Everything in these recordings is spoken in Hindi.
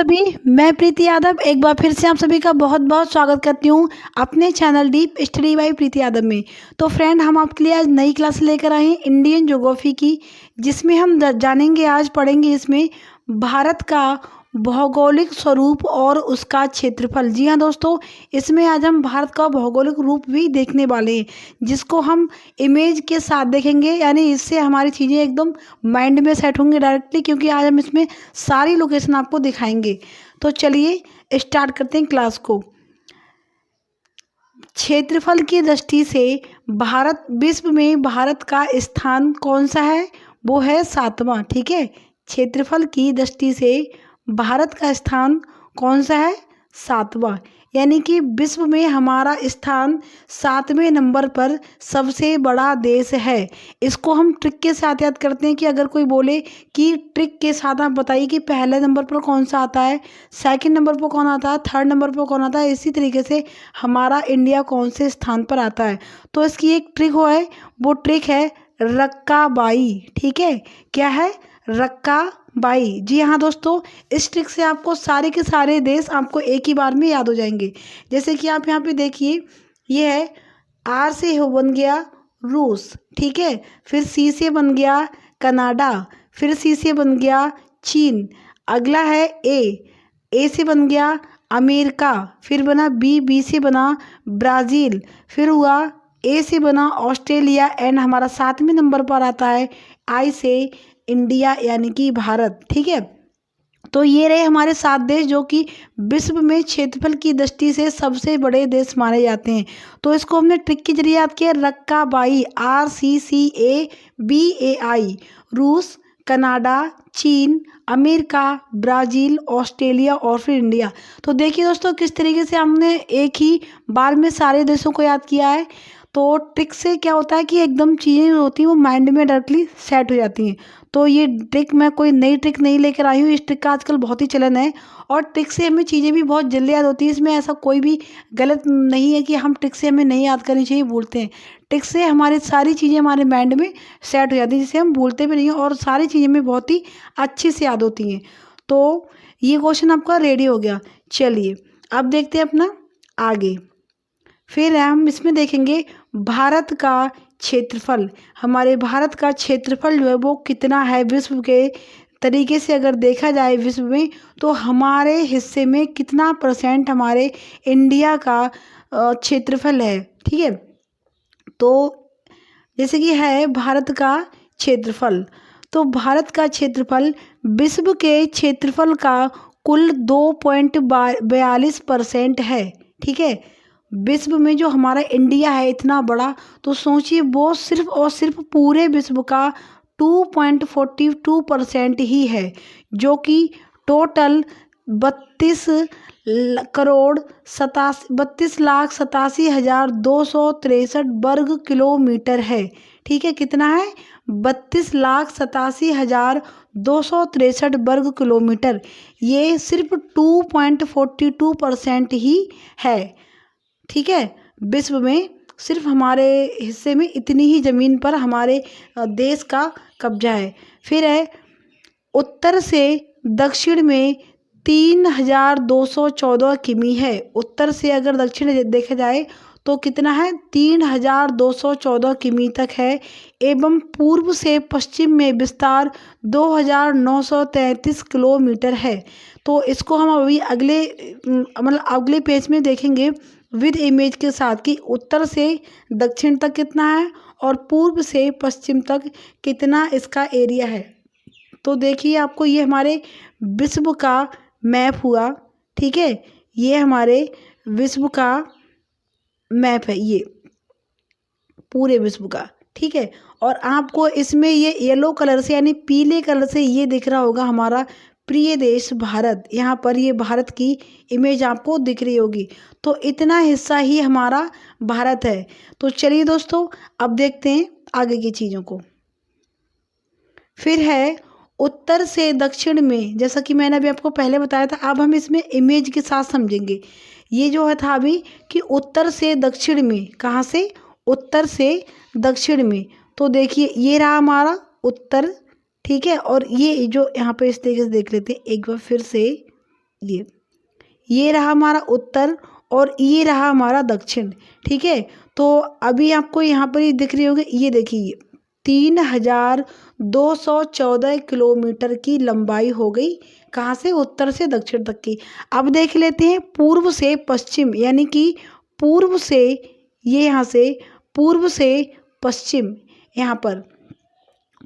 सभी, मैं प्रीति यादव एक बार फिर से आप सभी का बहुत बहुत स्वागत करती हूँ अपने चैनल डीप स्टडी बाय प्रीति यादव में। तो फ्रेंड, हम आपके लिए आज नई क्लास लेकर आए हैं इंडियन ज्योग्राफी की, जिसमें हम जानेंगे, आज पढ़ेंगे इसमें भारत का भौगोलिक स्वरूप और उसका क्षेत्रफल। जी हाँ दोस्तों, इसमें आज हम भारत का भौगोलिक रूप भी देखने वाले हैं, जिसको हम इमेज के साथ देखेंगे, यानी इससे हमारी चीज़ें एकदम माइंड में सेट होंगी डायरेक्टली, क्योंकि आज हम इसमें सारी लोकेशन आपको दिखाएंगे। तो चलिए स्टार्ट करते हैं क्लास को। क्षेत्रफल की दृष्टि से भारत विश्व में भारत का स्थान कौन सा है? वो है 7वां। ठीक है, क्षेत्रफल की दृष्टि से भारत का स्थान कौन सा है? 7वां। यानी कि विश्व में हमारा स्थान 7वें नंबर पर सबसे बड़ा देश है। इसको हम ट्रिक के साथ याद करते हैं कि अगर कोई बोले कि ट्रिक के साथ आप बताइए कि पहले नंबर पर कौन सा आता है, सेकंड नंबर पर कौन आता है, थर्ड नंबर पर कौन आता है, इसी तरीके से हमारा इंडिया कौन से स्थान पर आता है। तो इसकी एक ट्रिक है, वो ट्रिक है रक्काबाई। ठीक है, क्या है? रक्काबाई। जी हाँ दोस्तों, इस ट्रिक से आपको सारे के सारे देश आपको एक ही बार में याद हो जाएंगे। जैसे कि आप यहाँ पे देखिए, ये है आर से हो बन गया रूस। ठीक है, फिर सी से बन गया कनाडा, फिर सी से बन गया चीन, अगला है ए से बन गया अमेरिका, फिर बना बी से बना ब्राज़ील, फिर हुआ ए से बना ऑस्ट्रेलिया, एंड हमारा 7वें नंबर पर आता है आई से इंडिया, यानी कि भारत। ठीक है, तो ये रहे हमारे 7 देश जो कि विश्व में क्षेत्रफल की दृष्टि से सबसे बड़े देश माने जाते हैं। तो इसको हमने ट्रिक के जरिए याद किया, रक्काबाई, RCCABAI। रूस, कनाडा, चीन, अमेरिका, ब्राज़ील, ऑस्ट्रेलिया और फिर इंडिया। तो देखिए दोस्तों, किस तरीके से हमने एक ही बार में सारे देशों को याद किया है। तो ट्रिक से क्या होता है कि एकदम चीज़ें होती हैं वो माइंड में डायरेक्टली सेट हो जाती हैं। तो ये ट्रिक, मैं कोई नई ट्रिक नहीं लेकर आई हूँ, इस ट्रिक का आजकल बहुत ही चलन है और ट्रिक से हमें चीज़ें भी बहुत जल्दी याद होती है। इसमें ऐसा कोई भी गलत नहीं है कि हम ट्रिक से हमें नहीं याद करनी चाहिए, भूलते हैं। ट्रिक से हमारी सारी चीज़ें हमारे माइंड में सेट हो जाती हैं, जिसे हम भूलते भी नहीं हैं और सारी चीज़ें हमें बहुत ही अच्छे से याद होती हैं। तो ये क्वेश्चन आपका रेडी हो गया। चलिए अब देखते हैं अपना आगे। फिर हम इसमें देखेंगे भारत का क्षेत्रफल। हमारे भारत का क्षेत्रफल जो है वो कितना है विश्व के तरीके से अगर देखा जाए विश्व में, तो हमारे हिस्से में कितना % हमारे इंडिया का क्षेत्रफल है। ठीक है, तो जैसे कि है भारत का क्षेत्रफल, तो भारत का क्षेत्रफल विश्व के क्षेत्रफल का कुल 2.42% है। ठीक है, विश्व में जो हमारा इंडिया है इतना बड़ा, तो सोचिए वो सिर्फ और सिर्फ पूरे विश्व का 2.42% ही है, जो कि टोटल 32,87,263 वर्ग किलोमीटर है। ठीक है, कितना है? 32,87,263 वर्ग किलोमीटर। ये सिर्फ 2.42% ही है। ठीक है, विश्व में सिर्फ हमारे हिस्से में इतनी ही ज़मीन पर हमारे देश का कब्जा है। फिर है उत्तर से दक्षिण में 3,214 किमी है। उत्तर से अगर दक्षिण देखा जाए तो कितना है? 3,214 किमी तक है। एवं पूर्व से पश्चिम में विस्तार 2,933 किलोमीटर है। तो इसको हम अभी अगले पेज में देखेंगे विद इमेज के साथ कि उत्तर से दक्षिण तक कितना है और पूर्व से पश्चिम तक कितना इसका एरिया है। तो देखिए, आपको ये हमारे विश्व का मैप हुआ। ठीक है, ये हमारे विश्व का मैप है, ये पूरे विश्व का। ठीक है, और आपको इसमें ये येलो कलर से यानी पीले कलर से ये दिख रहा होगा हमारा प्रिय देश भारत। यहाँ पर ये भारत की इमेज आपको दिख रही होगी। तो इतना हिस्सा ही हमारा भारत है। तो चलिए दोस्तों, अब देखते हैं आगे की चीज़ों को। फिर है उत्तर से दक्षिण में, जैसा कि मैंने अभी आपको पहले बताया था, अब हम इसमें इमेज के साथ समझेंगे। ये जो है था अभी कि उत्तर से दक्षिण में, कहाँ से? उत्तर से दक्षिण में। तो देखिए, ये रहा हमारा उत्तर। ठीक है, और ये जो यहाँ पे इस तरीके से देख लेते हैं एक बार फिर से, ये रहा हमारा उत्तर और ये रहा हमारा दक्षिण। ठीक है, तो अभी आपको यहाँ पर ये दिख रही होगी, ये देखिए 3214 किलोमीटर की लंबाई हो गई, कहाँ से, उत्तर से दक्षिण तक की। अब देख लेते हैं पूर्व से पश्चिम, यानी कि पूर्व से, ये यहाँ से पूर्व से पश्चिम यहाँ पर,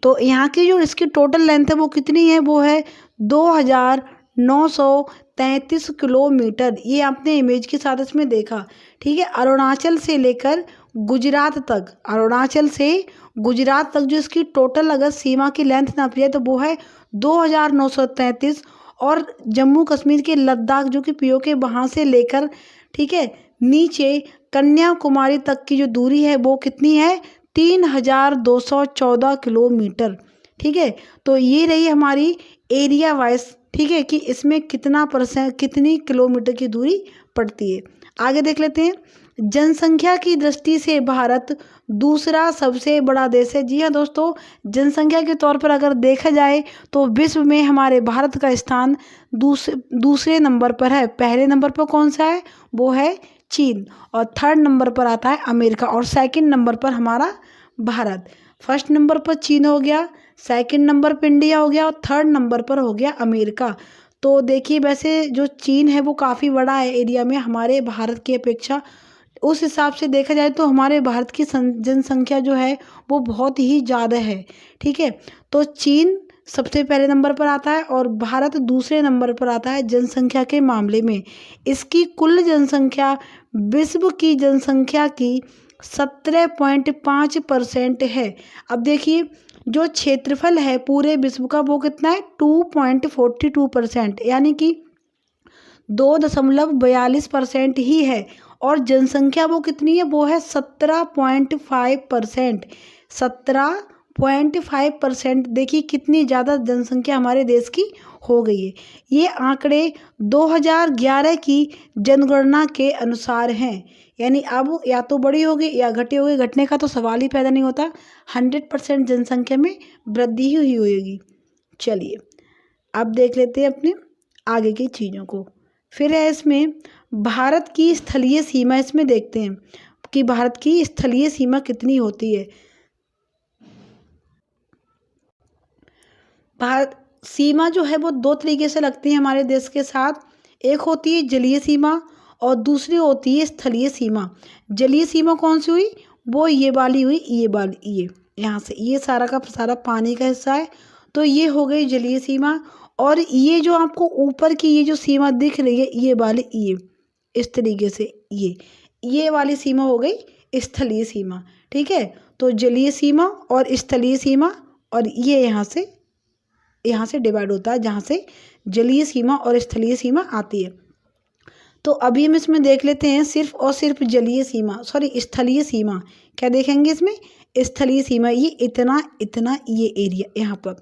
तो यहाँ की जो इसकी टोटल लेंथ है वो कितनी है, वो है 2933 किलोमीटर। ये आपने इमेज के साथ इसमें देखा। ठीक है, अरुणाचल से लेकर गुजरात तक, अरुणाचल से गुजरात तक जो इसकी टोटल अगर सीमा की लेंथ नापी जाए तो वो है 2933। और जम्मू कश्मीर के लद्दाख जो कि पीओके वहाँ से लेकर, ठीक है, नीचे कन्याकुमारी तक की जो दूरी है वो कितनी है, 3214 किलोमीटर। ठीक है, तो ये रही हमारी एरिया वाइज, ठीक है, कि इसमें कितनी किलोमीटर की दूरी पड़ती है। आगे देख लेते हैं, जनसंख्या की दृष्टि से भारत दूसरा सबसे बड़ा देश है। जी हाँ दोस्तों, जनसंख्या के तौर पर अगर देखा जाए तो विश्व में हमारे भारत का स्थान दूसरे नंबर पर है। पहले नंबर पर कौन सा है, वो है चीन, और थर्ड नंबर पर आता है अमेरिका, और सेकंड नंबर पर हमारा भारत। फर्स्ट नंबर पर चीन हो गया, सेकंड नंबर पर इंडिया हो गया, और थर्ड नंबर पर हो गया अमेरिका। तो देखिए वैसे जो चीन है वो काफ़ी बड़ा है एरिया में हमारे भारत की अपेक्षा। उस हिसाब से देखा जाए तो हमारे भारत की जनसंख्या जो है वो बहुत ही ज़्यादा है। ठीक है, तो चीन सबसे पहले नंबर पर आता है और भारत दूसरे नंबर पर आता है जनसंख्या के मामले में। इसकी कुल जनसंख्या विश्व की जनसंख्या की 17.5% है। अब देखिए जो क्षेत्रफल है पूरे विश्व का वो कितना है, 2.42%, यानी कि 2.42% ही है। और जनसंख्या वो कितनी है, वो है 17.5%। 17.5%, देखिए कितनी ज़्यादा जनसंख्या हमारे देश की हो गई है। ये आंकड़े 2011 की जनगणना के अनुसार हैं, यानी अब या तो बड़ी होगी या घटी होगी, घटने का तो सवाल ही पैदा नहीं होता। 100% जनसंख्या में वृद्धि ही हुई होगी। चलिए अब देख लेते हैं अपने आगे की चीज़ों को। फिर है इसमें भारत की स्थलीय सीमा, इसमें देखते हैं कि भारत की स्थलीय सीमा कितनी होती है। भारत सीमा जो है वो दो तरीके से लगती है हमारे देश के साथ। एक होती है जलीय सीमा और दूसरी होती है स्थलीय सीमा। जलीय सीमा कौन सी हुई, वो ये वाली हुई, ये वाली, ये यहाँ से ये सारा का सारा पानी का हिस्सा है, तो ये हो गई जलीय सीमा। और ये जो आपको ऊपर की ये जो सीमा दिख रही है, ये वाली, ये इस तरीके से ये वाली सीमा हो गई स्थलीय सीमा। ठीक है, तो जलीय सीमा और स्थलीय सीमा, और ये यहाँ से डिवाइड होता है जहाँ से जलीय सीमा और स्थलीय सीमा आती है। तो अभी हम इसमें देख लेते हैं सिर्फ और सिर्फ जलीय सीमा, सॉरी स्थलीय सीमा। क्या देखेंगे इसमें, स्थलीय सीमा, ये इतना इतना ये एरिया यहाँ पर।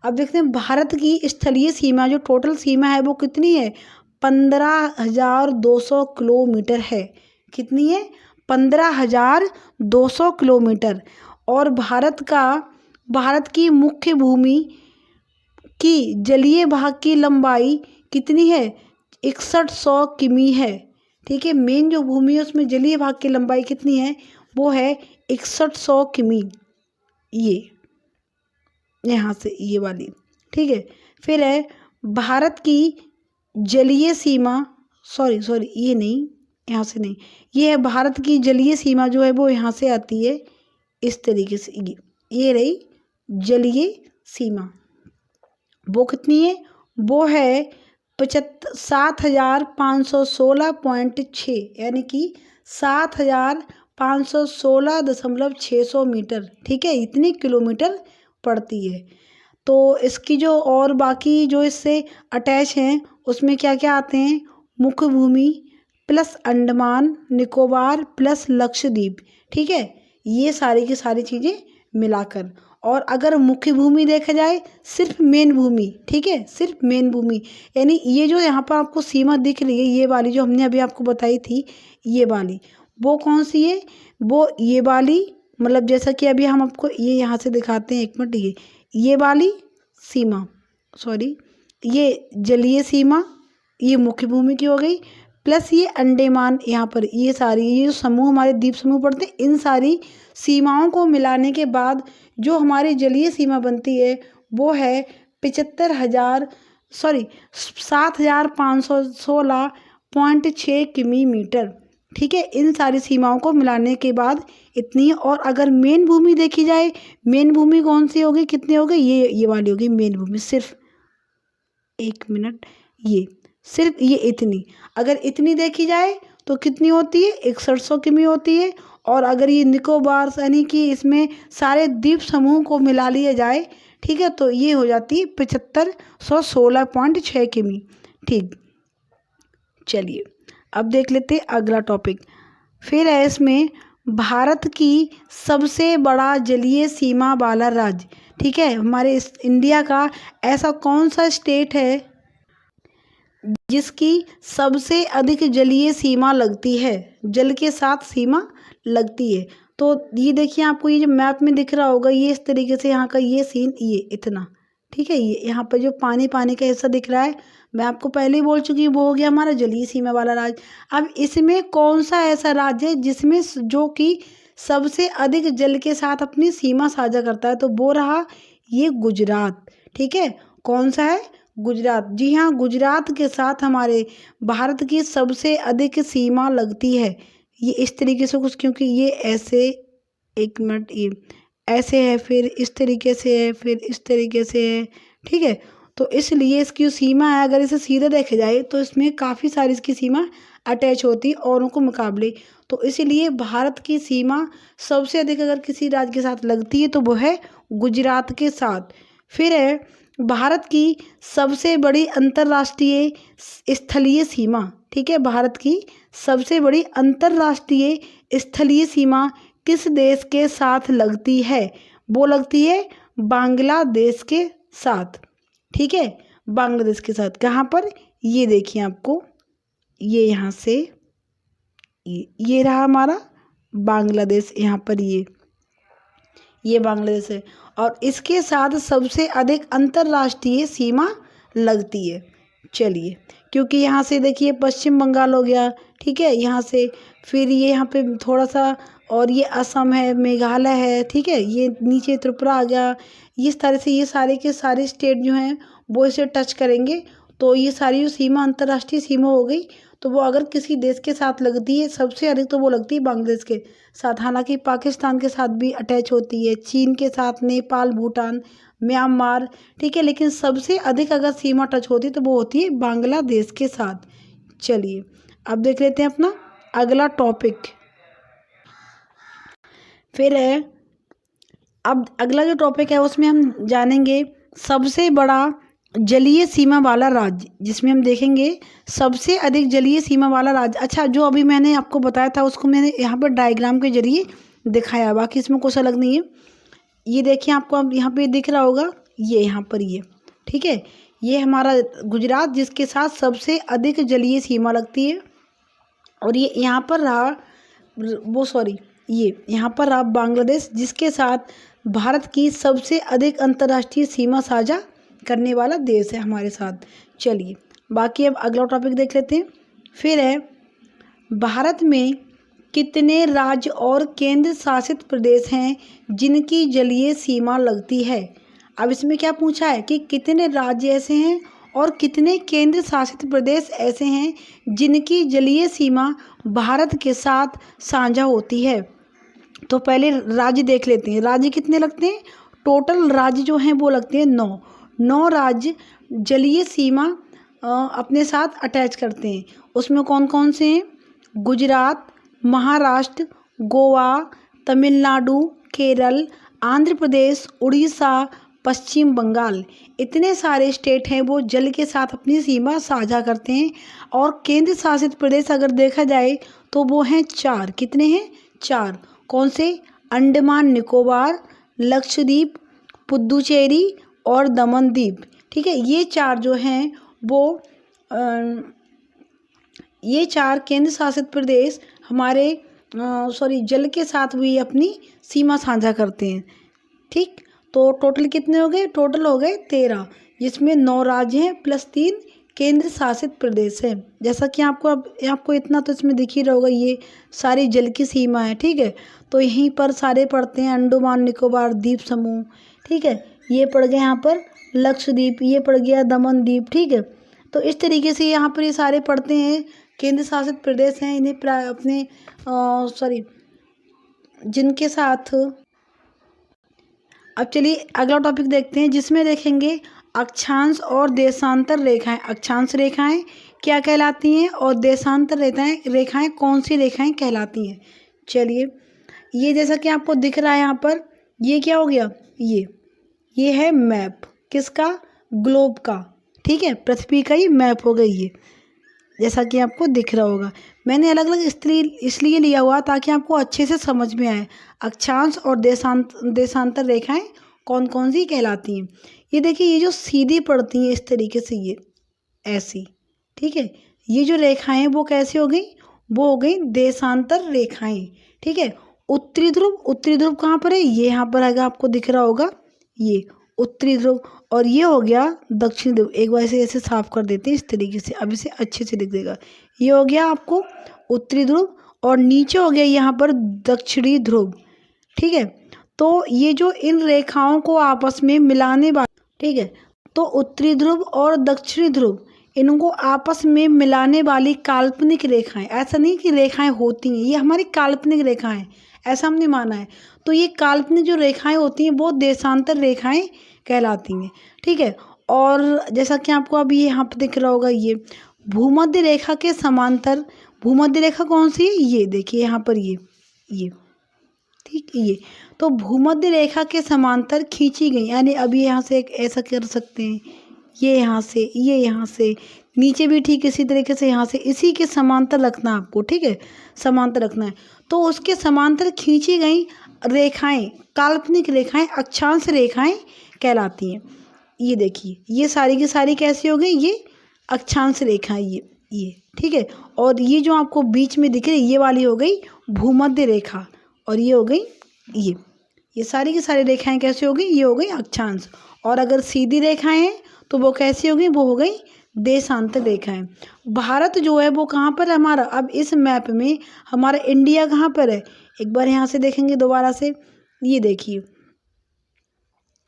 अब देखते हैं भारत की स्थलीय सीमा जो टोटल सीमा है वो कितनी है, 15,200 किलोमीटर है। कितनी है, 15,200 किलोमीटर। और भारत की मुख्य भूमि की जलीय भाग की लंबाई कितनी है, 6100 किमी है। ठीक है, मेन जो भूमि है उसमें जलीय भाग की लंबाई कितनी है, वो है 6100 किमी, ये यहाँ से ये वाली। ठीक है, फिर है भारत की जलीय सीमा, सॉरी ये नहीं, यहाँ से नहीं, ये है भारत की जलीय सीमा जो है वो यहाँ से आती है इस तरीके से, ये रही जलीय सीमा। वो कितनी है, वो है 7,516.6, यानी कि 7,516.600 मीटर। ठीक है, इतनी किलोमीटर पड़ती है। तो इसकी जो और बाकी जो इससे अटैच हैं उसमें क्या क्या आते हैं, मुख्य भूमि प्लस अंडमान निकोबार प्लस लक्षद्वीप। ठीक है, ये सारी की सारी चीज़ें मिलाकर। और अगर मुख्य भूमि देखा जाए सिर्फ मेन भूमि, ठीक है, सिर्फ मेन भूमि, यानी ये जो यहाँ पर आपको सीमा दिख रही है, ये वाली जो हमने अभी आपको बताई थी, ये वाली, वो कौन सी है, वो ये वाली, मतलब जैसा कि अभी हम आपको ये यहाँ से दिखाते हैं, एक मिनट, ये वाली सीमा, सॉरी ये जलीय सीमा, ये मुख्य भूमि की हो गई, प्लस ये अंडमान, यहाँ पर ये सारी ये जो समूह हमारे द्वीप समूह पड़ते हैं, इन सारी सीमाओं को मिलाने के बाद जो हमारी जलीय सीमा बनती है वो है 7,516.6 किमी मीटर। ठीक है, इन सारी सीमाओं को मिलाने के बाद इतनी। और अगर मेन भूमि देखी जाए, मेन भूमि कौन सी होगी, कितनी होगी, ये वाली होगी मेन भूमि, सिर्फ 1 मिनट, ये सिर्फ ये इतनी। अगर इतनी देखी जाए तो कितनी होती है, 6100 किमी होती है। और अगर ये निकोबार यानी कि इसमें सारे द्वीप समूह को मिला लिया जाए, ठीक है, तो ये हो जाती है 7516.6 किमी। ठीक, चलिए अब देख लेते हैं अगला टॉपिक। फिर है इसमें भारत की सबसे बड़ा जलीय सीमा वाला राज्य। ठीक है, हमारे इस इंडिया का ऐसा कौन सा स्टेट है जिसकी सबसे अधिक जलीय सीमा लगती है, जल के साथ सीमा लगती है। तो ये देखिए, आपको ये जो मैप में दिख रहा होगा, ये इस तरीके से यहाँ का ये सीन, ये इतना, ठीक है, ये यहाँ पर जो पानी पानी का हिस्सा दिख रहा है, मैं आपको पहले ही बोल चुकी हूँ, वो हो गया हमारा जलीय सीमा वाला राज्य। अब इसमें कौन सा ऐसा राज्य है जिसमें जो कि सबसे अधिक जल के साथ अपनी सीमा साझा करता है, तो वो रहा ये गुजरात। ठीक है, कौन सा है, गुजरात। जी हाँ, गुजरात के साथ हमारे भारत की सबसे अधिक सीमा लगती है। ये इस तरीके से कुछ, क्योंकि ये ऐसे, 1 मिनट, ये ऐसे है, फिर इस तरीके से है, फिर इस तरीके से है। ठीक है, तो इसलिए इसकी जो सीमा है, अगर इसे सीधे देखे जाए तो इसमें काफ़ी सारी इसकी सीमा अटैच होती है औरों को मुकाबले। तो इसीलिए भारत की सीमा सबसे अधिक अगर किसी राज्य के साथ लगती है तो वो है गुजरात के साथ। फिर है भारत की सबसे बड़ी अंतर्राष्ट्रीय स्थलीय सीमा। ठीक है, भारत की सबसे बड़ी अंतर्राष्ट्रीय स्थलीय सीमा किस देश के साथ लगती है, वो लगती है बांग्लादेश के साथ। ठीक है, बांग्लादेश के साथ। कहाँ पर, ये देखिए आपको, ये यहाँ से ये रहा हमारा बांग्लादेश, यहाँ पर ये बांग्लादेश है, और इसके साथ सबसे अधिक अंतर्राष्ट्रीय सीमा लगती है। चलिए, क्योंकि यहाँ से देखिए पश्चिम बंगाल हो गया, ठीक है, यहाँ से फिर ये यहाँ पे थोड़ा सा, और ये असम है, मेघालय है, ठीक है, ये नीचे त्रिपुरा आ गया। इस तरह से ये सारे के सारे स्टेट जो हैं वो इसे टच करेंगे, तो ये सारी जो सीमा अंतर्राष्ट्रीय सीमा हो गई, तो वो अगर किसी देश के साथ लगती है सबसे अधिक, तो वो लगती है बांग्लादेश के साथ। हालांकि पाकिस्तान के साथ भी अटैच होती है, चीन के साथ, नेपाल, भूटान, म्यांमार, ठीक है, लेकिन सबसे अधिक अगर सीमा टच होती है तो वो होती है बांग्लादेश के साथ। चलिए अब देख लेते हैं अपना अगला टॉपिक। फिर है, अब अगला जो टॉपिक है उसमें हम जानेंगे सबसे बड़ा जलीय सीमा वाला राज्य, जिसमें हम देखेंगे सबसे अधिक जलीय सीमा वाला राज्य। अच्छा, जो अभी मैंने आपको बताया था उसको मैंने यहाँ पर डायग्राम के जरिए दिखाया, बाकी इसमें कुछ अलग नहीं है। ये देखिए, आपको अब यहाँ पे दिख रहा होगा, ये यहाँ पर ये, ठीक है, ये हमारा गुजरात जिसके साथ सबसे अधिक जलीय सीमा लगती है। और ये यहाँ पर रहा वो सॉरी ये यहाँ पर रहा बांग्लादेश, जिसके साथ भारत की सबसे अधिक अंतर्राष्ट्रीय सीमा साझा करने वाला देश है हमारे साथ। चलिए बाकी अब अगला टॉपिक देख लेते हैं। फिर है, भारत में कितने राज्य और केंद्र शासित प्रदेश हैं जिनकी जलीय सीमा लगती है। अब इसमें क्या पूछा है कि कितने राज्य ऐसे हैं और कितने केंद्र शासित प्रदेश ऐसे हैं जिनकी जलीय सीमा भारत के साथ साझा होती है। तो पहले राज्य देख लेते हैं, राज्य कितने लगते हैं। टोटल राज्य जो हैं वो लगते हैं 9 राज्य जलीय सीमा अपने साथ अटैच करते हैं। उसमें कौन कौन से हैं, गुजरात, महाराष्ट्र, गोवा, तमिलनाडु, केरल, आंध्र प्रदेश, उड़ीसा, पश्चिम बंगाल। इतने सारे स्टेट हैं वो जल के साथ अपनी सीमा साझा करते हैं। और केंद्र शासित प्रदेश अगर देखा जाए तो वो हैं 4। कितने हैं, 4। कौन से, अंडमान निकोबार, लक्षद्वीप, पुदुचेरी और दमन द्वीप। ठीक है, ये 4 जो हैं वो ये 4 केंद्र शासित प्रदेश हमारे जल के साथ भी अपनी सीमा साझा करते हैं। ठीक, तो टोटल कितने हो गए, टोटल हो गए 13, जिसमें 9 राज्य हैं प्लस 3 केंद्र शासित प्रदेश है। जैसा कि आपको अब आपको इतना तो इसमें दिख ही रहा होगा, ये सारी जल की सीमा है, ठीक है। तो यहीं पर सारे पड़ते हैं अंडमान निकोबार द्वीप समूह, ठीक है। ये पड़ गया यहाँ पर लक्षद्वीप, ये पड़ गया दमन द्वीप, ठीक है। तो इस तरीके से यहाँ पर ये सारे पड़ते हैं, केंद्र शासित प्रदेश हैं। इन्हें अपने सॉरी जिनके साथ अब चलिए अगला टॉपिक देखते हैं, जिसमें देखेंगे अक्षांश और देशांतर रेखाएं। अक्षांश रेखाएं क्या कहलाती हैं और देशांतर रेखाएं कौन सी रेखाएं कहलाती हैं। चलिए ये जैसा कि आपको दिख रहा है यहाँ पर, ये क्या हो गया, ये है मैप किसका, ग्लोब का, ठीक है। पृथ्वी का ही मैप हो गई ये, जैसा कि आपको दिख रहा होगा। मैंने अलग अलग इसलिए लिया हुआ ताकि आपको अच्छे से समझ में आए अक्षांश और देशांतर रेखाएं कौन कौन सी कहलाती हैं। ये देखिए, ये जो सीधी पड़ती हैं इस तरीके से, ये ऐसी, ठीक है। ये जो रेखाएं वो कैसी हो गई, वो हो गई देशांतर रेखाएं, ठीक है। उत्तरी ध्रुव कहाँ पर है, ये यहाँ पर आएगा, आपको दिख रहा होगा ये उत्तरी ध्रुव। और ये हो गया दक्षिण ध्रुव। एक बार ऐसे साफ कर देते हैं इस तरीके से, अब इसे अच्छे से दिख देगा। ये हो गया आपको उत्तरी ध्रुव और नीचे हो गया यहाँ पर दक्षिणी ध्रुव, ठीक है। तो ये जो इन रेखाओं को आपस में मिलाने वाली, ठीक है, तो उत्तरी ध्रुव और दक्षिणी ध्रुव इनको आपस में मिलाने वाली काल्पनिक रेखाएं, ऐसा नहीं कि रेखाएं होती हैं, ये हमारी काल्पनिक रेखाएं, ऐसा हमने माना है। तो ये काल्पनिक जो रेखाएं होती हैं वो देशांतर रेखाएं कहलाती हैं, ठीक है। और जैसा कि आपको अभी यहाँ पर दिख रहा होगा, ये भूमध्य रेखा के समांतर, भूमध्य रेखा कौन सी है, ये देखिए यहाँ पर, ये ठीक, ये तो भूमध्य रेखा के समांतर खींची गई, यानी अभी यहाँ से एक ऐसा कर सकते हैं, ये यहाँ से, ये यहाँ से, नीचे भी ठीक इसी तरीके से यहाँ से, इसी के समांतर रखना आपको, ठीक है, समांतर रखना है। तो उसके समांतर खींची गई रेखाएं, काल्पनिक रेखाएं अक्षांश रेखाएं कहलाती हैं। ये देखिए, ये सारी की सारी कैसी हो गई, ये अक्षांश रेखाएं, ये ठीक है। और ये जो आपको बीच में दिख रही ये वाली हो गई भूमध्य रेखा, और ये हो गई ये सारी की सारी रेखाएं कैसी हो गई, ये हो गई अक्षांश। और अगर सीधी रेखाएं हैं तो वो कैसी हो गई, वो हो गई देशांतर रेखाएं। भारत जो है वो कहाँ पर है हमारा, अब इस मैप में हमारा इंडिया कहाँ पर है, एक बार यहाँ से देखेंगे दोबारा से, ये देखिए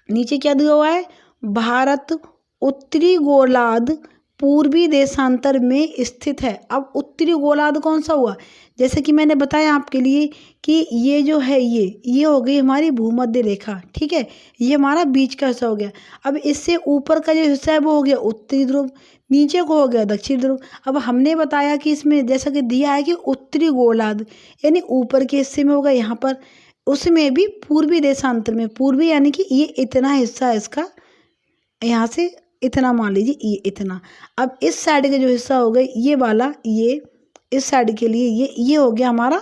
नीचे क्या दिया हुआ है, भारत उत्तरी गोलार्ध पूर्वी देशांतर में स्थित है। अब उत्तरी गोलार्ध कौन सा हुआ, जैसे कि मैंने बताया आपके लिए कि ये जो है ये हो गई हमारी भूमध्य रेखा, ठीक है, ये हमारा बीच का हिस्सा हो गया। अब इससे ऊपर का जो हिस्सा है वो हो गया उत्तरी ध्रुव, नीचे को हो गया दक्षिण ध्रुव। अब हमने बताया कि इसमें जैसा कि दिया है कि उत्तरी गोलार्ध यानी ऊपर के हिस्से में होगा यहाँ पर, उसमें भी पूर्वी देशांतर में, पूर्वी यानी कि ये इतना हिस्सा है इसका, यहाँ से इतना मान लीजिए, ये इतना। अब इस साइड का जो हिस्सा हो गया ये वाला, ये इस साइड के लिए ये हो गया हमारा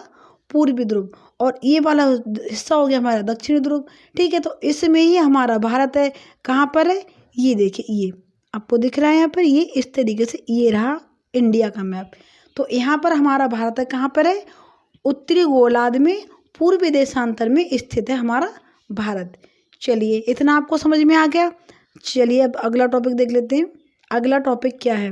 पूर्वी ध्रुव, और ये वाला हिस्सा हो गया हमारा दक्षिणी ध्रुव, ठीक है। तो इसमें ही हमारा भारत है, कहाँ पर है, ये देखिए, ये आपको दिख रहा है यहाँ पर, ये इस तरीके से ये रहा इंडिया का मैप। तो यहाँ पर हमारा भारत है, कहाँ पर है, उत्तरी गोलार्ध में पूर्वी देशांतर में स्थित है हमारा भारत। चलिए इतना आपको समझ में आ गया। चलिए अब अगला टॉपिक देख लेते हैं। अगला टॉपिक क्या है,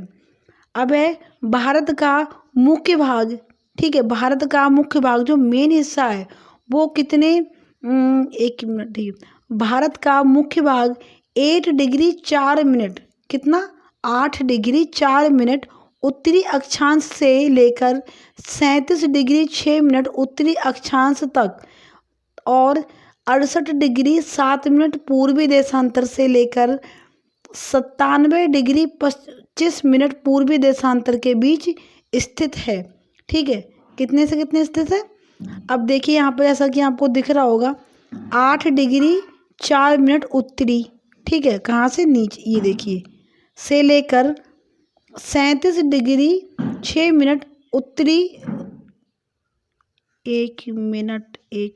अब है भारत का मुख्य भाग, ठीक है। भारत का मुख्य भाग जो मेन हिस्सा है वो कितने, एक मिनट, ठीक है। भारत का मुख्य भाग 8 डिग्री 4 मिनट, कितना, 8 डिग्री 4 मिनट उत्तरी अक्षांश से लेकर 37 डिग्री 6 मिनट उत्तरी अक्षांश तक, और 68 डिग्री 7 मिनट पूर्वी देशांतर से लेकर 97 डिग्री 25 मिनट पूर्वी देशांतर के बीच स्थित है, ठीक है। कितने से कितने स्थित है, अब देखिए यहाँ पर जैसा कि आपको दिख रहा होगा 8 डिग्री 4 मिनट उत्तरी, ठीक है, कहाँ से, नीचे, ये देखिए, से लेकर 37 डिग्री 6 मिनट उत्तरी, एक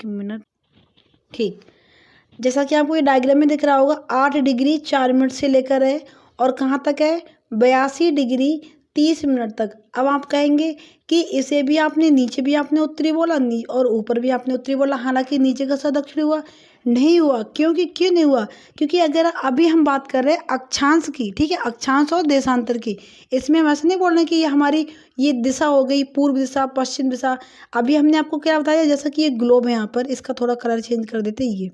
मिनट, ठीक। जैसा कि आपको ये डायग्राम में दिख रहा होगा 8 डिग्री 4 मिनट से लेकर है और कहाँ तक है 82 डिग्री 30 मिनट तक। अब आप कहेंगे कि इसे भी आपने नीचे भी आपने उत्तरी बोला और ऊपर भी आपने उत्तरी बोला, हालांकि नीचे का सा दक्षिणी हुआ नहीं हुआ। क्योंकि क्यों नहीं हुआ? क्योंकि अगर अभी हम बात कर रहे हैं अक्षांश की, ठीक है, अक्षांश और देशांतर की, इसमें हम ऐसे नहीं बोल रहे कि ये हमारी ये दिशा हो गई पूर्व दिशा पश्चिम दिशा। अभी हमने आपको क्या बताया, जैसा कि ये ग्लोब है, यहाँ पर इसका थोड़ा कलर चेंज कर देते ये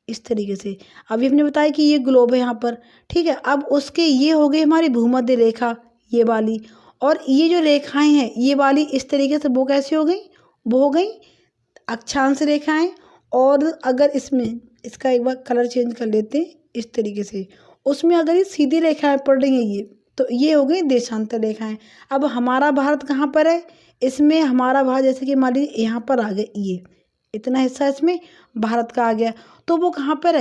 इस तरीके से। अभी हमने बताया कि ये ग्लोब है यहाँ पर, ठीक है। अब उसके ये हो गई हमारी भूमध्य रेखा ये वाली, और ये जो रेखाएं हैं ये वाली इस तरीके से वो कैसी हो गई, वो हो गई अक्षांश रेखाएं। और अगर इसमें इसका एक बार कलर चेंज कर लेते हैं इस तरीके से, उसमें अगर ये सीधी रेखाएं पड़ रही हैं ये, तो ये हो गई देशांतर रेखाएं। अब हमारा भारत कहाँ पर है, इसमें हमारा भारत जैसे कि मान लीजिए यहाँ पर आ गया, ये इतना हिस्सा इसमें भारत का आ गया, तो वो कहाँ पर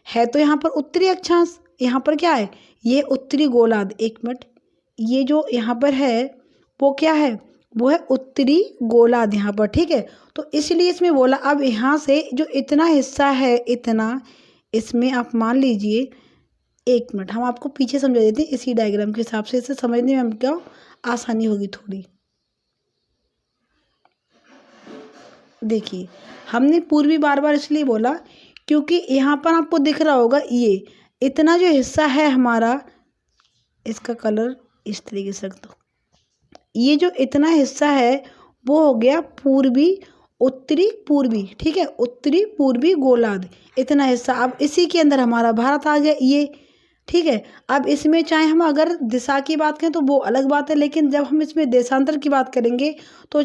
है तो यहाँ पर उत्तरी अक्षांश, यहाँ पर क्या है, ये उत्तरी गोलार्ध। एक मिनट, ये जो यहाँ पर है वो क्या है, वो है उत्तरी गोलार्ध यहाँ पर, ठीक है। तो इसलिए इसमें बोला, अब यहाँ से जो इतना हिस्सा है इतना, इसमें आप मान लीजिए, एक मिनट हम आपको पीछे समझा देते हैं इसी डायग्राम के हिसाब से, इसे समझने में हम क्या आसानी होगी थोड़ी। देखिए हमने पूर्वी बार बार इसलिए बोला क्योंकि यहाँ पर आपको दिख रहा होगा ये इतना जो हिस्सा है हमारा, इसका कलर इस तरीके से रख दो, ये जो इतना हिस्सा है वो हो गया पूर्वी उत्तरी पूर्वी, ठीक है, उत्तरी पूर्वी गोलार्ध इतना हिस्सा। अब इसी के अंदर हमारा भारत आ गया ये, ठीक है। अब इसमें चाहे हम अगर दिशा की बात करें तो वो अलग बात है, लेकिन जब हम इसमें देशांतर की बात करेंगे तो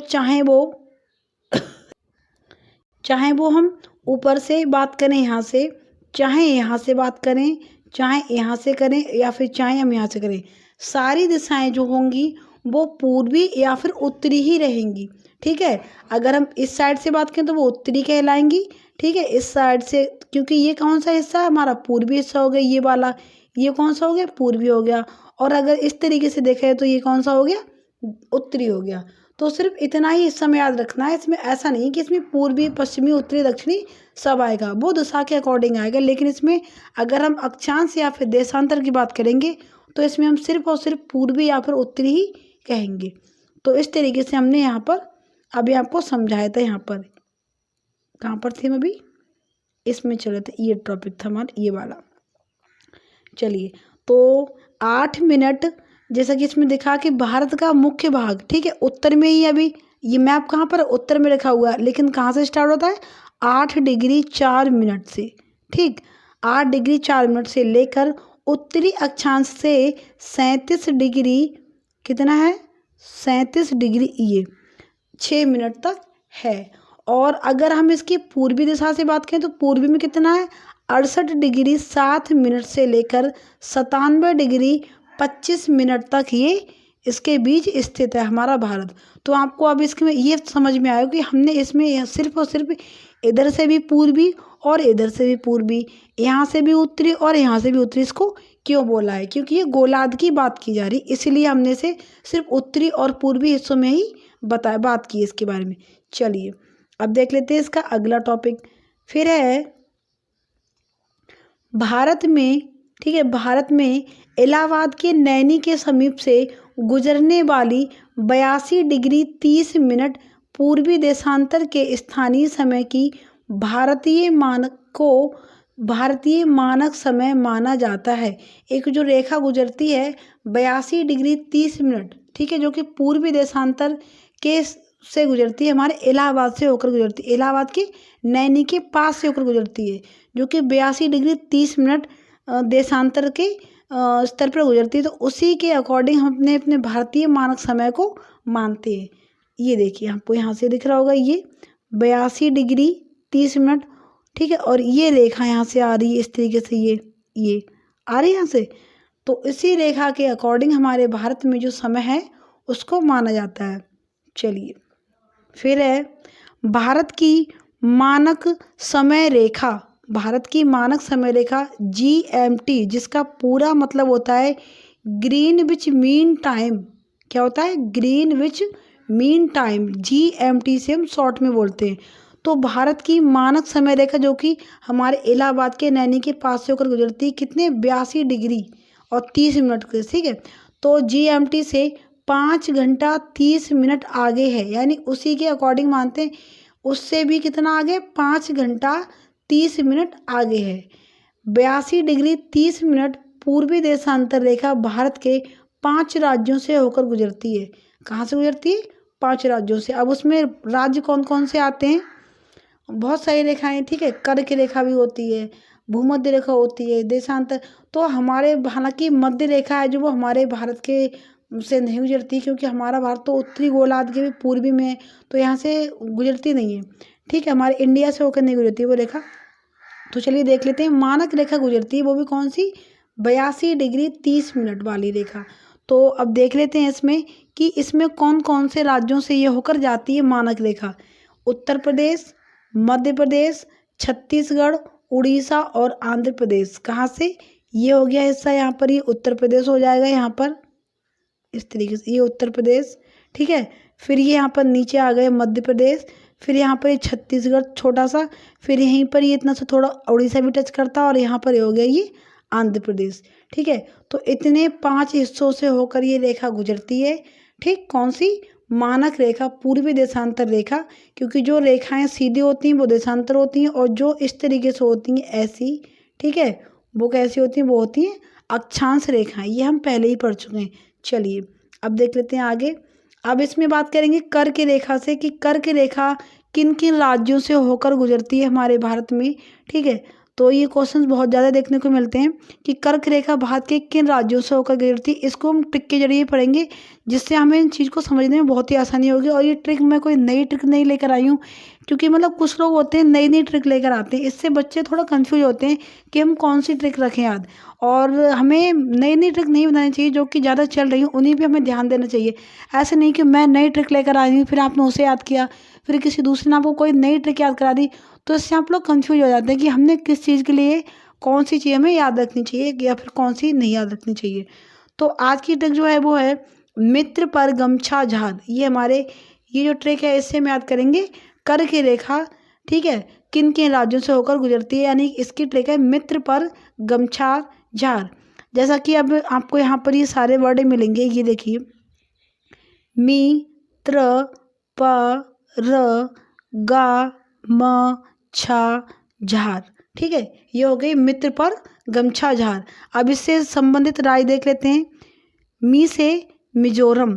चाहे वो हम ऊपर से बात करें यहाँ से, चाहे यहाँ से बात करें, चाहे यहाँ से करें, या फिर चाहे हम यहाँ से करें, सारी दिशाएं जो होंगी वो पूर्वी या फिर उत्तरी ही रहेंगी, ठीक है। अगर हम इस साइड से बात करें तो वो उत्तरी कहलाएंगी, ठीक है। इस साइड से, क्योंकि ये कौन सा हिस्सा है हमारा, पूर्वी हिस्सा हो गया ये वाला, ये कौन सा हो गया, पूर्वी हो गया। और अगर इस तरीके से देखें तो ये कौन सा हो गया, उत्तरी हो गया। तो सिर्फ इतना ही हिस्सा में याद रखना है, इसमें ऐसा नहीं कि इसमें पूर्वी पश्चिमी उत्तरी दक्षिणी सब आएगा, वो दिशा के अकॉर्डिंग आएगा। लेकिन इसमें अगर हम अक्षांश या फिर देशांतर की बात करेंगे तो इसमें हम सिर्फ और सिर्फ पूर्वी या फिर उत्तरी ही कहेंगे। तो इस तरीके से हमने यहाँ पर अभी आपको समझाया था। यहाँ पर कहाँ पर थे हम अभी, इसमें चले थे, ये टॉपिक था हमारा ये वाला। चलिए, तो 8 मिनट जैसा कि इसमें दिखा कि भारत का मुख्य भाग, ठीक है, उत्तर में ही। अभी ये मैप कहाँ पर उत्तर में रखा हुआ है, लेकिन कहाँ से स्टार्ट होता है, 8 डिग्री 4 मिनट से, ठीक, 8 डिग्री 4 मिनट से लेकर उत्तरी अक्षांश से 37 डिग्री कितना है, 37 डिग्री ये 6 मिनट तक है। और अगर हम इसकी पूर्वी दिशा से बात करें तो पूर्वी में कितना है, 68 डिग्री 7 मिनट से लेकर 97 डिग्री 25 मिनट तक ये इसके बीच स्थित है हमारा भारत। तो आपको अब इसमें ये समझ में आया कि हमने इसमें सिर्फ और सिर्फ इधर से भी पूर्वी और इधर से भी पूर्वी, यहाँ से भी उत्तरी और यहाँ से भी उत्तरी, इसको क्यों बोला है, क्योंकि ये गोलार्ध की बात की जा रही, इसलिए हमने से सिर्फ उत्तरी और पूर्वी हिस्सों में ही बात की इसके बारे में। चलिए अब देख लेते हैं इसका अगला टॉपिक, फिर है भारत में, ठीक है, भारत में इलाहाबाद के नैनी के समीप से गुजरने वाली 82 डिग्री 30 मिनट पूर्वी देशांतर के स्थानीय समय की भारतीय मानक समय माना जाता है। एक जो रेखा गुजरती है 82 डिग्री 30 मिनट, ठीक है, जो कि पूर्वी देशांतर के से गुजरती है, हमारे इलाहाबाद से होकर गुजरती है, इलाहाबाद के नैनी के पास से होकर गुजरती है, जो कि 82 डिग्री 30 मिनट देशांतर के स्तर पर गुजरती है। तो उसी के अकॉर्डिंग हम अपने भारतीय मानक समय को मानते हैं। ये देखिए आपको यहाँ से दिख रहा होगा, ये 82 डिग्री 30 मिनट, ठीक है, और ये रेखा यहाँ से आ रही है इस तरीके से, ये आ रही है यहाँ से। तो इसी रेखा के अकॉर्डिंग हमारे भारत में जो समय है उसको माना जाता है। चलिए फिर है भारत की मानक समय रेखा, भारत की मानक समय रेखा GMT, जिसका पूरा मतलब होता है ग्रीनविच मीन टाइम। क्या होता है, ग्रीनविच मीन टाइम, GMT से हम शॉर्ट में बोलते हैं। तो भारत की मानक समय रेखा जो कि हमारे इलाहाबाद के नैनी के पास से होकर गुजरती है, कितने 82 डिग्री और 30 मिनट के, ठीक है। तो GMT से 5 घंटा 30 मिनट आगे है, यानी उसी के अकॉर्डिंग मानते हैं, उससे भी कितना आगे, 5 घंटा 30 मिनट आगे है। 82 डिग्री 30 मिनट पूर्वी देशांतर रेखा भारत के 5 राज्यों से होकर गुजरती है। कहाँ से गुजरती है? 5 राज्यों से। अब उसमें राज्य कौन कौन से आते हैं? बहुत सारी रेखाएं, ठीक है, कर्क रेखा भी होती है, भूमध्य रेखा होती है, देशांतर। तो हमारे, हालांकि मध्य रेखा है जो वो हमारे भारत के से नहीं गुजरती, क्योंकि हमारा भारत तो उत्तरी गोलार्ध के भी पूर्वी में है, तो यहाँ से गुजरती नहीं है, ठीक है, हमारे इंडिया से होकर नहीं गुजरती वो रेखा। तो चलिए देख लेते हैं, मानक रेखा गुजरती है, वो भी कौन सी? 82 डिग्री 30 मिनट वाली रेखा। तो अब देख लेते हैं इसमें कि इसमें कौन कौन से राज्यों से ये होकर जाती है मानक रेखा। उत्तर प्रदेश, मध्य प्रदेश, छत्तीसगढ़, उड़ीसा और आंध्र प्रदेश। कहाँ से? ये हो गया हिस्सा, यहाँ पर ये उत्तर प्रदेश हो जाएगा, यहाँ पर इस तरीके से ये उत्तर प्रदेश, ठीक है। फिर ये यहाँ पर नीचे आ गए मध्य प्रदेश, फिर यहाँ पर ये छत्तीसगढ़ छोटा सा, फिर यहीं पर ये इतना सा थोड़ा उड़ीसा भी टच करता है, और यहाँ पर ये हो गया ये आंध्र प्रदेश, ठीक है। तो इतने 5 हिस्सों से होकर ये रेखा गुजरती है, ठीक। कौन सी? मानक रेखा, पूर्वी देशांतर रेखा, क्योंकि जो रेखाएं सीधी होती हैं वो देशांतर होती हैं, और जो इस तरीके से होती हैं ऐसी, ठीक है, वो कैसी होती हैं? वो होती हैं अक्षांश रेखाएं। ये हम पहले ही पढ़ चुके हैं। चलिए अब देख लेते हैं आगे। अब इसमें बात करेंगे कर्क रेखा से, कि कर्क रेखा किन किन राज्यों से होकर गुजरती है हमारे भारत में, ठीक है। तो ये क्वेश्चंस बहुत ज़्यादा देखने को मिलते हैं कि कर्क रेखा भारत के किन राज्यों से होकर गुजरती है। इसको हम ट्रिक के जरिए पढ़ेंगे, जिससे हमें इन चीज़ को समझने में बहुत ही आसानी होगी। और ये ट्रिक मैं कोई नई ट्रिक नहीं लेकर आई हूँ, क्योंकि मतलब कुछ लोग होते हैं नई नई ट्रिक लेकर आते हैं, इससे बच्चे थोड़ा कंफ्यूज होते हैं कि हम कौन सी ट्रिक रखें याद। और हमें नई नई ट्रिक नहीं बनानी चाहिए, जो कि ज़्यादा चल रही हूँ उन्हीं पे हमें ध्यान देना चाहिए। ऐसे नहीं कि मैं नई ट्रिक लेकर आई हूँ, फिर आपने उसे याद किया, फिर किसी दूसरे ने आपको कोई नई ट्रिक याद करा दी, तो इससे आप लोग कंफ्यूज हो जाते हैं कि हमने किस चीज़ के लिए कौन सी चीज़ हमें याद रखनी चाहिए या फिर कौन सी नहीं याद रखनी चाहिए। तो आज की ट्रिक जो है वो है मित्र पर गमछा झाद। ये हमारे, ये जो ट्रिक है इससे हम याद करेंगे कर्क रेखा, ठीक है, किन किन राज्यों से होकर गुजरती है, यानी इसकी ट्रिक है मित्र पर गमछा झार। जैसा कि अब आपको यहाँ पर ये सारे वर्ड मिलेंगे, ये देखिए, मी, त्र, प, र, गा, म, छा, झार, ठीक है। ये हो गई मित्र पर गमछा झार। अब इससे संबंधित राज्य देख लेते हैं। मी से मिजोरम,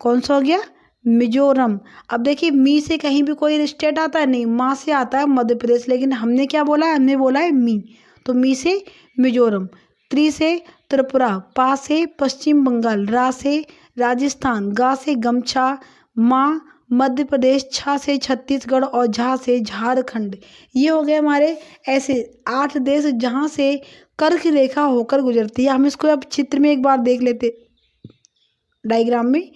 कौन सा हो गया? मिजोरम। अब देखिए, मी से कहीं भी कोई स्टेट आता है नहीं, माँ से आता है मध्य प्रदेश, लेकिन हमने क्या बोला है? हमने बोला है मी, तो मी से मिजोरम। त्रि से त्रिपुरा, पा से पश्चिम बंगाल, रा से राजस्थान, गा से गमछा, माँ मध्य प्रदेश, छा से छत्तीसगढ़ और झा से झारखंड। ये हो गए हमारे ऐसे 8 देश जहाँ से कर्क रेखा होकर गुजरती है। हम इसको अब चित्र में एक बार देख लेते, डायग्राम में।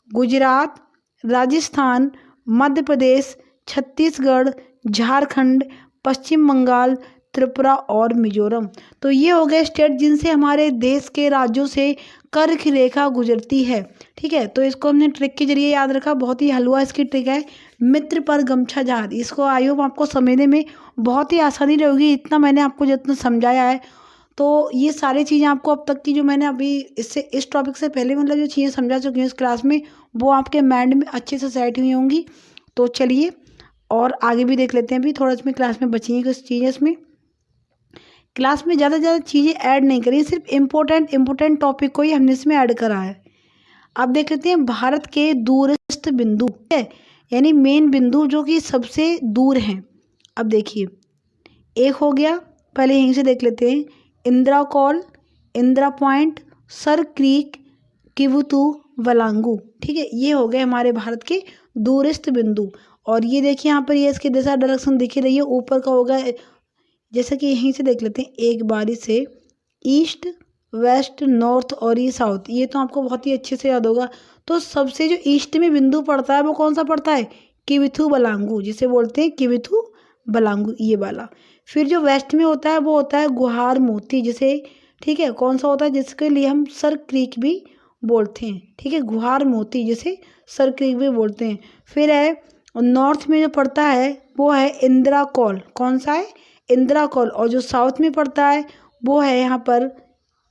गुजरात, राजस्थान, मध्य प्रदेश, छत्तीसगढ़, झारखंड, पश्चिम बंगाल, त्रिपुरा और मिजोरम। तो ये हो गए स्टेट जिनसे हमारे देश के राज्यों से कर्क रेखा गुजरती है, ठीक है। तो इसको हमने ट्रिक के जरिए याद रखा, बहुत ही हलवा इसकी ट्रिक है, मित्र पर गमछा झार। इसको आई होप आपको समझने में बहुत ही आसानी रहेगी, इतना मैंने आपको जितना समझाया है। तो ये सारी चीज़ें आपको अब तक की जो मैंने अभी इससे इस टॉपिक से पहले मतलब जो चीज़ें समझा चुकी हूँ इस क्लास में, वो आपके माइंड में अच्छे से सेट हुई होंगी। तो चलिए और आगे भी देख लेते हैं। अभी थोड़ा इसमें क्लास में बची हैं कुछ चीज़ें, इसमें क्लास में ज़्यादा चीज़ें ऐड नहीं करी, सिर्फ इम्पोर्टेंट टॉपिक को ही हमने इसमें ऐड करा है। अब देख लेते हैं भारत के दूरस्थ बिंदु है, यानी मेन बिंदु जो कि सबसे दूर हैं। अब देखिए, एक हो गया, पहले यहीं से देख लेते हैं, Indira Col, Indira Point, Sir Creek, Kibithu, Walong, ठीक है। ये हो गए हमारे भारत के दूरस्थ बिंदु। और ये देखिए यहाँ पर ये इसकी दिशा डायरेक्शन दिख रही है, ऊपर का होगा, जैसे कि यहीं से देख लेते हैं एक बारी से, ईस्ट, वेस्ट, नॉर्थ और ये साउथ। ये तो आपको बहुत ही अच्छे से याद होगा। तो सबसे जो ईस्ट में बिंदु पड़ता है वो कौन सा पड़ता है? किविथु बलांगू, जिसे बोलते हैं किविथु बलांगू, ये वाला। फिर जो वेस्ट में होता है वो होता है गुहार मोती, जिसे, ठीक है, कौन सा होता है, जिसके लिए हम सर क्रीक भी बोलते हैं, ठीक है, गुहार मोती जिसे सर क्रीक भी बोलते हैं। फिर है नॉर्थ में जो पड़ता है वो है इंदिरा कॉल, कौन सा है? इंदिरा कॉल। और जो साउथ में पड़ता है वो है यहाँ पर,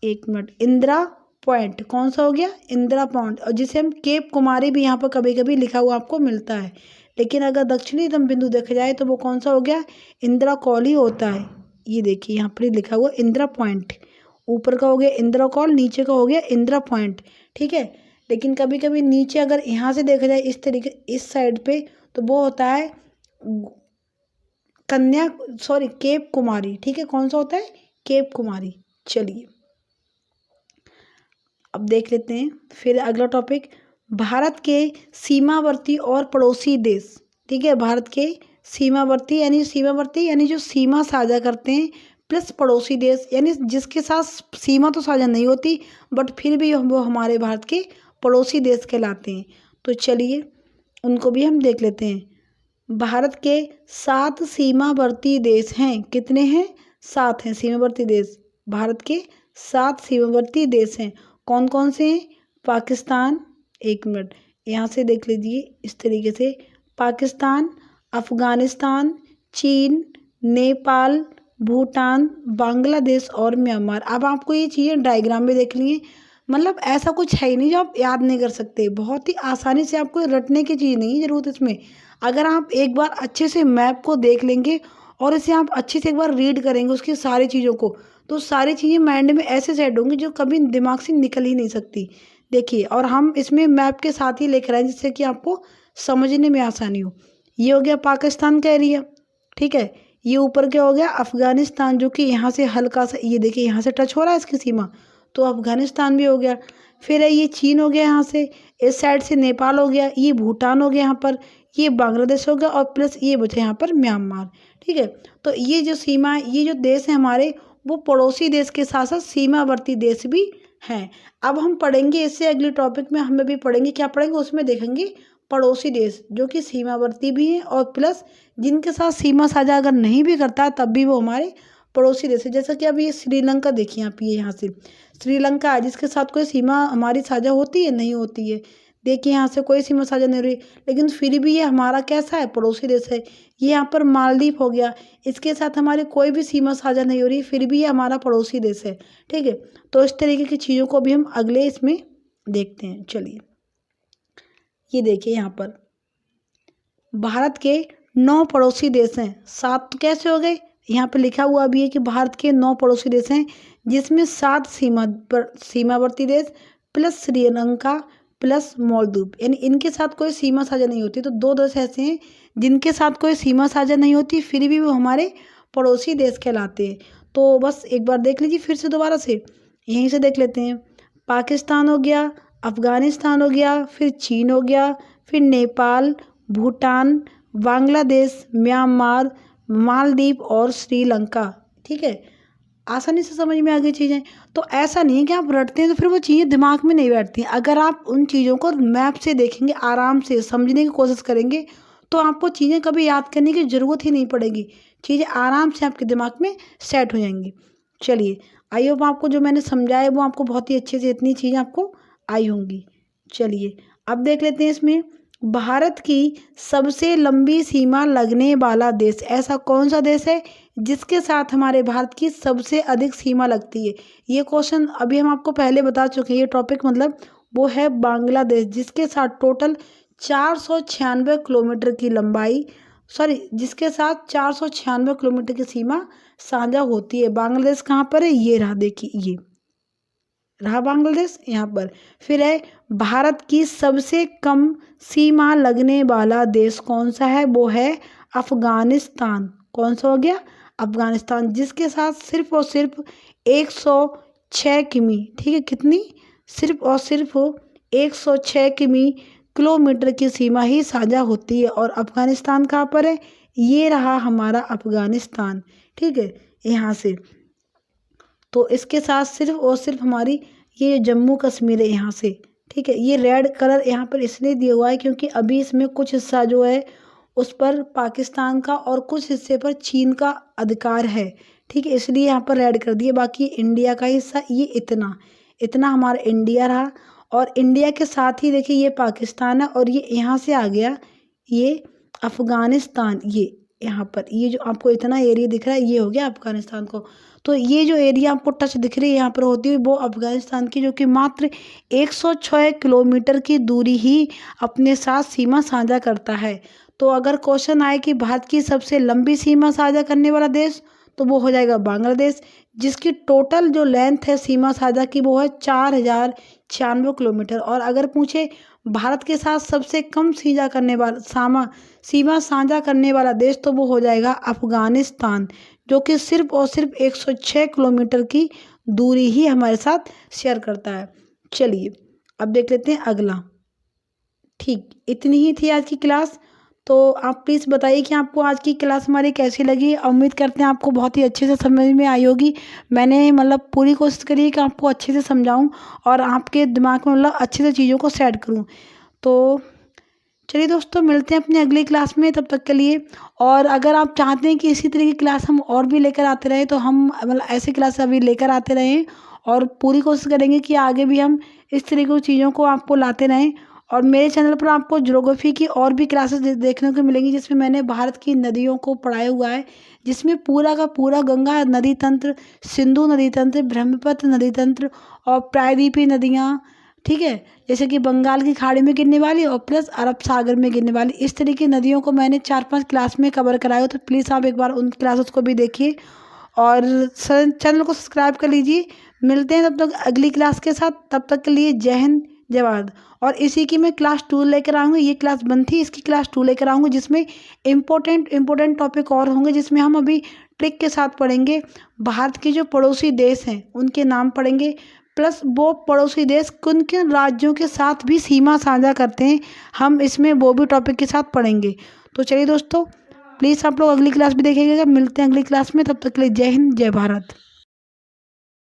एक मिनट, इंदिरा पॉइंट, कौन सा हो गया, इंदिरा पॉइंट, और जिसे हम केप कुमारी भी यहाँ पर कभी कभी लिखा हुआ आपको मिलता है। लेकिन अगर दक्षिणतम बिंदु देखा जाए तो वो कौन सा हो गया, इंदिरा कॉल ही होता है। ये देखिए यहाँ पर ही लिखा हुआ इंदिरा पॉइंट, ऊपर का हो गया इंदिरा कॉल, नीचे का हो गया इंदिरा पॉइंट, ठीक है। लेकिन कभी कभी नीचे अगर यहाँ से देखा जाए इस तरीके, इस साइड पे, तो वो होता है केप कुमारी, ठीक है। कौन सा होता है, केप कुमारी। चलिए अब देख लेते हैं फिर अगला टॉपिक, भारत के सीमावर्ती और पड़ोसी देश, ठीक है। भारत के सीमावर्ती यानी जो सीमा साझा करते हैं, प्लस पड़ोसी देश यानी जिसके साथ सीमा तो साझा नहीं होती बट फिर भी वो हमारे भारत के पड़ोसी देश कहलाते हैं। तो चलिए उनको भी हम देख लेते हैं। भारत के 7 सीमावर्ती देश हैं, कितने हैं, 7 हैं सीमावर्ती देश। भारत के 7 सीमावर्ती देश हैं, कौन कौन से हैं, पाकिस्तान, एक मिनट यहाँ से देख लीजिए इस तरीके से, पाकिस्तान, अफगानिस्तान, चीन, नेपाल, भूटान, बांग्लादेश और म्यांमार। अब आपको ये चीज़ें डायग्राम में देख लिए, मतलब ऐसा कुछ है ही नहीं जो आप याद नहीं कर सकते, बहुत ही आसानी से, आपको रटने की चीज़ नहीं है ज़रूरत इसमें। अगर आप एक बार अच्छे से मैप को देख लेंगे और इसे आप अच्छे से एक बार रीड करेंगे उसकी सारी चीज़ों को, तो सारी चीज़ें माइंड में ऐसे सेट होंगी जो कभी दिमाग से निकल ही नहीं सकती। देखिए, और हम इसमें मैप के साथ ही लिख रहे हैं जिससे कि आपको समझने में आसानी हो। ये हो गया पाकिस्तान का एरिया, ठीक है। ये ऊपर क्या हो गया, अफगानिस्तान, जो कि यहाँ से हल्का सा, ये देखिए यहाँ से टच हो रहा है इसकी सीमा, तो अफगानिस्तान भी हो गया। फिर है ये चीन हो गया, यहाँ से इस साइड से नेपाल हो गया, ये भूटान हो गया यहाँ पर, ये बांग्लादेश हो गया, और प्लस ये बचे यहाँ पर म्यांमार, ठीक है। तो ये जो सीमा है, ये जो देश है हमारे, वो पड़ोसी देश के साथ साथ सीमावर्ती देश भी हैं। अब हम पढ़ेंगे इससे अगले टॉपिक में, हमें भी पढ़ेंगे, क्या पढ़ेंगे उसमें देखेंगे, पड़ोसी देश जो कि सीमावर्ती भी हैं और प्लस जिनके साथ सीमा साझा अगर नहीं भी करता है तब भी वो हमारे पड़ोसी देश है। जैसा कि अब ये श्रीलंका देखिए, आप ये यहाँ से श्रीलंका है जिसके साथ कोई सीमा हमारी साझा होती है, नहीं होती है। देखिए यहाँ से कोई सीमा साझा नहीं हो रही, लेकिन फिर भी ये हमारा कैसा है, पड़ोसी देश है। ये यहाँ पर मालदीव हो गया, इसके साथ हमारी कोई भी सीमा साझा नहीं हो रही, फिर भी ये हमारा पड़ोसी देश है, ठीक है। तो इस तरीके की चीज़ों को भी हम अगले इसमें देखते हैं। चलिए ये देखिए यहाँ पर भारत के 9 पड़ोसी देश हैं, 7 तो कैसे हो गए, यहाँ पे लिखा हुआ भी है कि भारत के 9 पड़ोसी देश हैं जिसमें 7 सीमावर्ती देश प्लस श्रीलंका प्लस मालदीव, यानी इनके साथ कोई सीमा साझा नहीं होती। तो 2 देश ऐसे हैं जिनके साथ कोई सीमा साझा नहीं होती फिर भी वो हमारे पड़ोसी देश कहलाते हैं। तो बस एक बार देख लीजिए फिर से दोबारा से, यहीं से देख लेते हैं। पाकिस्तान हो गया, अफगानिस्तान हो गया, फिर चीन हो गया, फिर नेपाल, भूटान, बांग्लादेश, म्यांमार, मालदीव और श्रीलंका, ठीक है। आसानी से समझ में आ गई चीज़ें। तो ऐसा नहीं है कि आप रटते हैं तो फिर वो चीज़ें दिमाग में नहीं बैठती। अगर आप उन चीज़ों को मैप से देखेंगे, आराम से समझने की कोशिश करेंगे, तो आपको चीज़ें कभी याद करने की ज़रूरत ही नहीं पड़ेगी, चीज़ें आराम से आपके दिमाग में सेट हो जाएंगी। चलिए, आई होप आपको जो मैंने समझाया वो आपको बहुत ही अच्छे से इतनी चीज़ें आपको आई होंगी। चलिए अब देख लेते हैं इसमें, भारत की सबसे लंबी सीमा लगने वाला देश, ऐसा कौन सा देश है जिसके साथ हमारे भारत की सबसे अधिक सीमा लगती है। ये क्वेश्चन अभी हम आपको पहले बता चुके हैं, ये टॉपिक मतलब वो है बांग्लादेश, जिसके साथ टोटल 496 किलोमीटर की लंबाई, जिसके साथ 496 किलोमीटर की सीमा साझा होती है। बांग्लादेश कहाँ पर है, ये रहा, देखिए ये रहा बांग्लादेश यहाँ पर। फिर है भारत की सबसे कम सीमा लगने वाला देश कौन सा है, वो है अफगानिस्तान। कौन सा हो गया, अफगानिस्तान, जिसके साथ सिर्फ और सिर्फ 106 किमी, ठीक है, कितनी, सिर्फ और सिर्फ 106 किमी किलोमीटर की सीमा ही साझा होती है। और अफगानिस्तान कहाँ पर है, ये रहा हमारा अफगानिस्तान, ठीक है, यहाँ से। तो इसके साथ सिर्फ और सिर्फ हमारी ये जम्मू कश्मीर है यहाँ से, ठीक है। ये रेड कलर यहाँ पर इसलिए दिया हुआ है क्योंकि अभी इसमें कुछ हिस्सा जो है उस पर पाकिस्तान का और कुछ हिस्से पर चीन का अधिकार है, ठीक है, इसलिए यहाँ पर रेड कर दिए। बाकी इंडिया का हिस्सा ये इतना इतना हमारा इंडिया रहा, और इंडिया के साथ ही देखिए ये पाकिस्तान है, और ये यहाँ से आ गया ये अफगानिस्तान, ये यहाँ पर ये जो आपको इतना एरिया दिख रहा है ये हो गया अफ़गानिस्तान को। तो ये जो एरिया आपको टच दिख रही है यहाँ पर होती है वो अफ़गानिस्तान की, जो कि मात्र 106 किलोमीटर की दूरी ही अपने साथ सीमा साझा करता है। तो अगर क्वेश्चन आए कि भारत की सबसे लंबी सीमा साझा करने वाला देश, तो वो हो जाएगा बांग्लादेश, जिसकी टोटल जो लेंथ है सीमा साझा की वो है 4096 किलोमीटर। और अगर पूछे भारत के साथ सबसे कम सीमा साझा करने वाला देश, तो वो हो जाएगा अफ़गानिस्तान, जो कि सिर्फ और सिर्फ 106 किलोमीटर की दूरी ही हमारे साथ शेयर करता है। चलिए अब देख लेते हैं अगला। ठीक, इतनी ही थी आज की क्लास। तो आप प्लीज़ बताइए कि आपको आज की क्लास हमारी कैसी लगी। उम्मीद करते हैं आपको बहुत ही अच्छे से समझ में आई होगी। मैंने मतलब पूरी कोशिश करी है कि आपको अच्छे से समझाऊं और आपके दिमाग में मतलब अच्छे से चीज़ों को सेट करूं। तो चलिए दोस्तों, मिलते हैं अपनी अगली क्लास में, तब तक के लिए। और अगर आप चाहते हैं कि इसी तरह की क्लास हम और भी लेकर आते रहें, तो हम मतलब ऐसी क्लास अभी लेकर आते रहें और पूरी कोशिश करेंगे कि आगे भी हम इस तरह की चीज़ों को आपको लाते रहें। और मेरे चैनल पर आपको ज्योग्राफी की और भी क्लासेस देखने को मिलेंगी, जिसमें मैंने भारत की नदियों को पढ़ाया हुआ है, जिसमें पूरा का पूरा गंगा नदी तंत्र, सिंधु नदी तंत्र, ब्रह्मपुत्र नदी तंत्र और प्रायद्वीपीय नदियाँ, ठीक है, जैसे कि बंगाल की खाड़ी में गिरने वाली और प्लस अरब सागर में गिरने वाली, इस तरह की नदियों को मैंने 4-5 क्लास में कवर कराया हो। तो प्लीज़ आप एक बार उन क्लासेस को भी देखिए और चैनल को सब्सक्राइब कर लीजिए। मिलते हैं तब तक अगली क्लास के साथ, तब तक के लिए जय हिंद जय भारत। और इसी की मैं क्लास 2 लेकर आऊँगी। ये क्लास 1 थी, इसकी क्लास 2 लेकर आऊँगी, जिसमें इम्पोर्टेंट टॉपिक और होंगे, जिसमें हम अभी ट्रिक के साथ पढ़ेंगे। भारत के जो पड़ोसी देश हैं उनके नाम पढ़ेंगे, प्लस वो पड़ोसी देश किन किन राज्यों के साथ भी सीमा साझा करते हैं, हम इसमें वो भी टॉपिक के साथ पढ़ेंगे। तो चलिए दोस्तों, प्लीज़ आप लोग अगली क्लास भी देखिएगा। मिलते हैं अगली क्लास में, तब तक के लिए जय हिंद जय भारत।